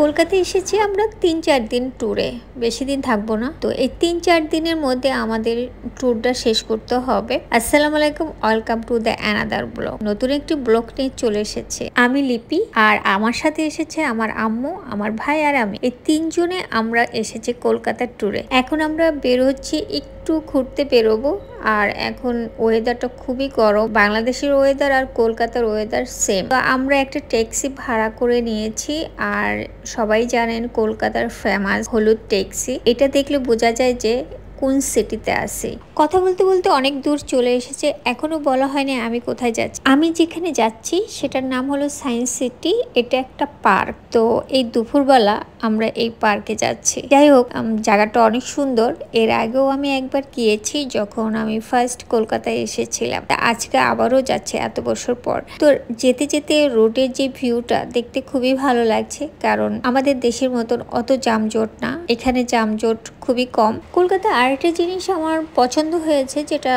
কলকাতায় এসেছি আমরা ৩-৪ দিন ট্যুরে, বেশি দিন থাকবো না। তো এই ৩-৪ দিনের মধ্যে আমাদের ট্যুরটা শেষ করতে হবে। আসসালামু আলাইকুম, welcome to the another blog. নতুন একটি ব্লগ নিয়ে চলে এসেছে। আমি লিপি, আর আমার সাথে এসেছে আমার আম্মু, আমার ভাই আর আমি। এই তিনজনে আমরা এসেছি কলকাতার ট্যুরে। এখন আমরা বের হচ্ছি, একটু ঘুরতে বেরোবো। আর এখন ওয়েদারটা খুবই গরম। বাংলাদেশের ওয়েদার আর কলকাতার ওয়েদার সেম। তো আমরা একটা ট্যাক্সি ভাড়া করে নিয়েছি। আর সবাই জানেন কলকাতার ফেমাস হলুদ ট্যাক্সি। এটা দেখলে বোঝা যায় যে কোন সিটিতে আছি। কথা বলতে বলতে অনেক দূর চলে এসেছে, এখনো বলা হয়নি আমি কোথায় যাচ্ছি। আমি যেখানে যাচ্ছি সেটার নাম হলো সায়েন্স সিটি। এটা একটা পার্ক। তো এই দুপুরবেলা আমরা এই পার্কে যাচ্ছি। যাই হোক, জায়গাটা অনেক সুন্দর। এর আগেও আমি একবার গিয়েছি যখন আমি ফার্স্ট কলকাতায় এসেছিলাম। আজকে আবারও যাচ্ছে এত বছর পর। তো যেতে যেতে রোডের যে ভিউটা দেখতে খুবই ভালো লাগছে, কারণ আমাদের দেশের মতন অত যানজট না, এখানে যানজট খুবই কম। কলকাতা আরেকটা জিনিস আমার পছন্দ হয়েছে, যেটা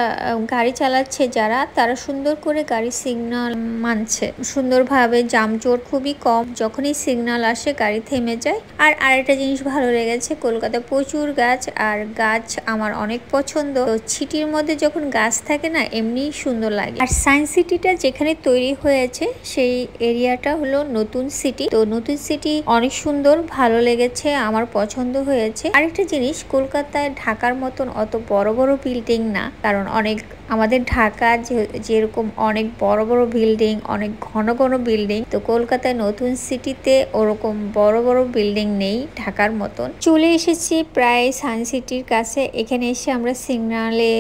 গাড়ি চালাচ্ছে যারা, তারা সুন্দর করে গাড়ি সিগন্যাল মানছে সুন্দরভাবে। যানজট খুবই কম, যখনই সিগন্যাল আসে গাড়ি থেমে যায়। আর আরেকটা জিনিস ভালো লেগেছে, কলকাতায় প্রচুর গাছ, আর গাছ আমার অনেক পছন্দ। তো সিটির মধ্যে যখন গাছ থাকে না, এমনি সুন্দর লাগে। আর সায়েন্স সিটিটা যেখানে তৈরি হয়েছে সেই এরিয়াটা হলো নতুন সিটি। তো নতুন সিটি অনেক সুন্দর, ভালো লেগেছে, আমার পছন্দ হয়েছে। আরেকটা জিনিস, কলকাতায় ঢাকার মতন অত বড় বড় বিল্ডিং না, কারণ অনেক আমাদের ঢাকা যেরকম অনেক বড় বড় বিল্ডিং, অনেক ঘন ঘন বিল্ডিং, তো কলকাতায় নতুন সিটিতে ওরকম বড় বড় বিল্ডিং নেই ঢাকার মতন। চলে এসেছি প্রায় সায়েন্স সিটির কাছে। এখানে এসে আমরা সিগনালে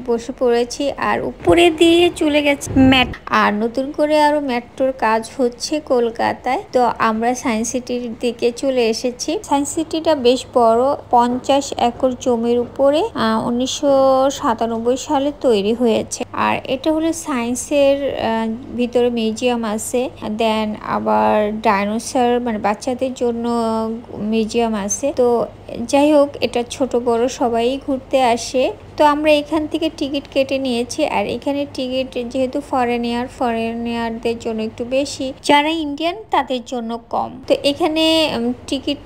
বসে পড়েছি, আর উপরে দিয়ে চলে গেছে আর নতুন করে আরো মেট্রোর কাজ হচ্ছে কলকাতায়। তো আমরা সায়েন্স সিটির দিকে চলে এসেছি। সায়েন্স সিটিটা বেশ বড়, 50 একর জমির উপরে 1997 সালে তৈরি হয়েছে। আর এটা হলো সায়েন্সের ভিতরে মিউজিয়াম আছে, দেন আবার ডাইনোসর মানে বাচ্চাদের জন্য মিউজিয়াম আছে। তো যাই হোক, এটা ছোট বড় সবাই ঘুরতে আসে। তো আমরা এখান থেকে টিকিট কেটে নিয়েছি। আর এখানে টিকিট যেহেতু ফরেনিয়ারদের জন্য একটু বেশি, যারা ইন্ডিয়ান তাদের জন্য কম। তো এখানে টিকিট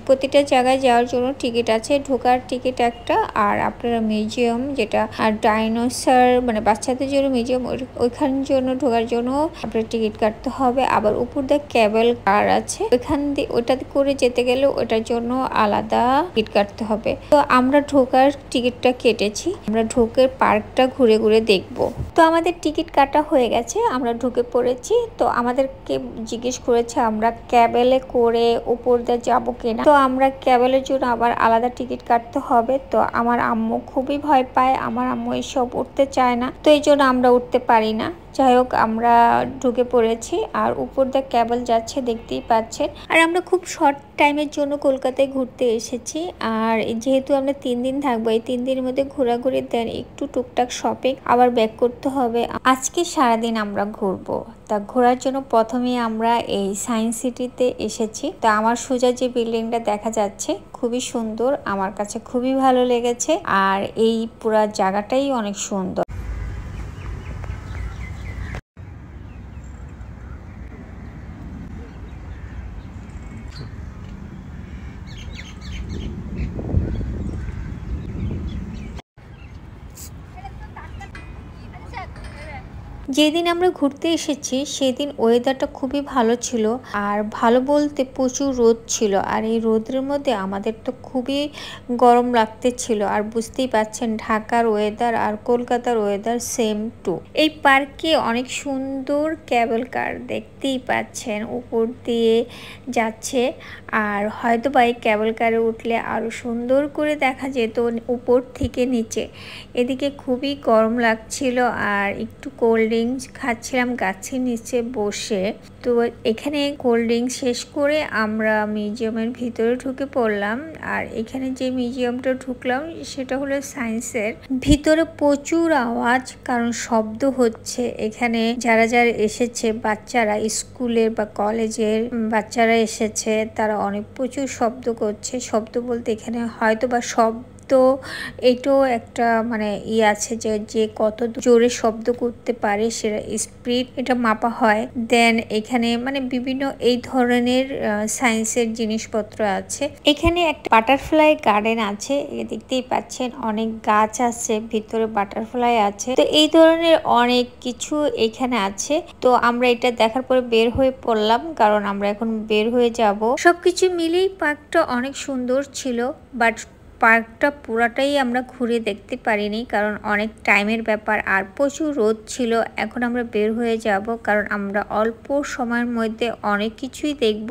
প্রতিটা জায়গায় যাওয়ার জন্য টিকিট আছে, ঢোকার টিকিট একটা, আর আপনারা মিউজিয়াম যেটা আর ডাইনোসর মানে বাচ্চাদের জন্য মিউজিয়াম, ওইখানের জন্য ঢোকার জন্য আপনার টিকিট কাটতে হবে। আবার উপর দিয়ে কেবল কার আছে, ওইখান দিয়ে ওইটাতে করে যেতে গেলে ওটার জন্য আলাদা টিকিট কাটতে হবে। তো আমরা ঢোকার টিকিটটা কেটেছি, আমরা ঢোকের পার্কটা ঘুরে ঘুরে দেখব। তো আমাদের টিকিট কাটা হয়ে গেছে, আমরা ঢুকে পড়েছি। তো আমাদেরকে জিজ্ঞেস করেছে আমরা ক্যাবেলে করে উপর দিয়ে যাবো কিনা। তো আমরা ক্যাবেলের জন্য আবার আলাদা টিকিট কাটতে হবে। তো আমার আম্মু খুবই ভয় পায়, আমার আম্মু এসব উঠতে চায় না, তো এই জন্য আমরা উঠতে পারি না। যাই হোক, আমরা ঢুকে পড়েছি, আর উপর দিয়ে কেবল যাচ্ছে দেখতেই পাচ্ছেন। আর আমরা খুব শর্ট টাইমের জন্য কলকাতায় ঘুরতে এসেছি। আর যেহেতু আমরা 3 দিন থাকবো, এই 3 দিনের মধ্যে ঘোরাঘুরি দেন, একটু টুকটাক শপিং আবার ব্যাক করতে হবে। আজকে সারাদিন আমরা ঘুরবো। তা ঘোরার জন্য প্রথমে আমরা এই সায়েন্স সিটিতে এসেছি। তো আমার সোজা যে বিল্ডিংটা দেখা যাচ্ছে খুবই সুন্দর, আমার কাছে খুবই ভালো লেগেছে। আর এই পুরা জায়গাটাই অনেক সুন্দর। যেদিন আমরা ঘুরতে এসেছি সেদিন ওয়েদারটা খুবই ভালো ছিল। আর ভালো বলতে প্রচুর রোদ ছিল, আর এই রোদের মধ্যে আমাদের তো খুবই গরম লাগতেছিল। আর বুঝতেই পাচ্ছেন ঢাকার ওয়েদার আর কলকাতার ওয়েদার সেম টু। এই পার্কে অনেক সুন্দর কেবল কার দেখতেই পাচ্ছেন উপর দিয়ে যাচ্ছে। আর হয়তো বা এই কেবল কারে উঠলে আরো সুন্দর করে দেখা যেত উপর থেকে নিচে। এদিকে খুবই গরম লাগছিল, আর একটু কোল্ড ড্রিঙ্কস খাচ্ছিলাম গাছের নিচে বসে। তো এখানে কোল্ড ড্রিঙ্কস শেষ করে আমরা মিউজিয়ামের ভিতরে ঢুকে পড়লাম। আর এখানে যে মিউজিয়ামটা ঢুকলাম সেটা হলো সায়েন্সের। ভিতরে প্রচুর আওয়াজ, কারণ শব্দ হচ্ছে। এখানে যারা যারা এসেছে, বাচ্চারা স্কুলের বা কলেজের বাচ্চারা এসেছে, তারা অনেক প্রচুর শব্দ করছে। শব্দ বলতে এখানে হয়তো বা শব্দ তো এটাও একটা মানে আছে যে কত জোরে শব্দ করতে পারে সেটা স্পিড এটা মাপা হয়। দেন এখানে মানে বিভিন্ন এই ধরনের সায়েন্সের জিনিসপত্র আছে। এখানে একটা বাটারফ্লাই গার্ডেন আছে, দেখতেই পাচ্ছেন অনেক গাছ আছে, ভিতরে বাটারফ্লাই আছে। তো এই ধরনের অনেক কিছু এখানে আছে। তো আমরা এটা দেখার পরে বের হয়ে পড়লাম, কারণ আমরা এখন বের হয়ে যাব। সবকিছু মিলেই পার্কটা অনেক সুন্দর ছিল, বাট পার্কটা পুরাটাই আমরা ঘুরে দেখতে পারিনি, কারণ অনেক টাইমের ব্যাপার আর প্রচুর রোদ ছিল। এখন আমরা বের হয়ে যাব, কারণ আমরা অল্প সময়ের মধ্যে অনেক কিছুই দেখব।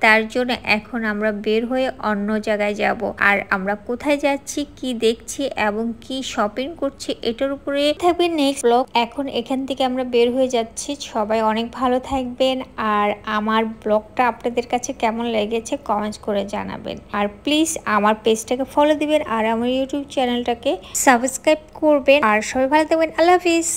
তার জন্য এখন আমরা বের হয়ে অন্য জায়গায় যাব। আর আমরা কোথায় যাচ্ছি, কি দেখছি এবং কি শপিং করছি এটার উপরে থাকবে নেক্সট ব্লগ। এখন এখান থেকে আমরা বের হয়ে যাচ্ছি। সবাই অনেক ভালো থাকবেন, আর আমার ব্লগটা আপনাদের কাছে কেমন লেগেছে কমেন্টস করে জানাবেন। আর প্লিজ আমার পেজটাকে ফলো দিবেন আর আমার ইউটিউব চ্যানেলটাকে সাবস্ক্রাইব করবেন। আর সবাই ভালো থাকবেন। আল্লাহ হাফিজ।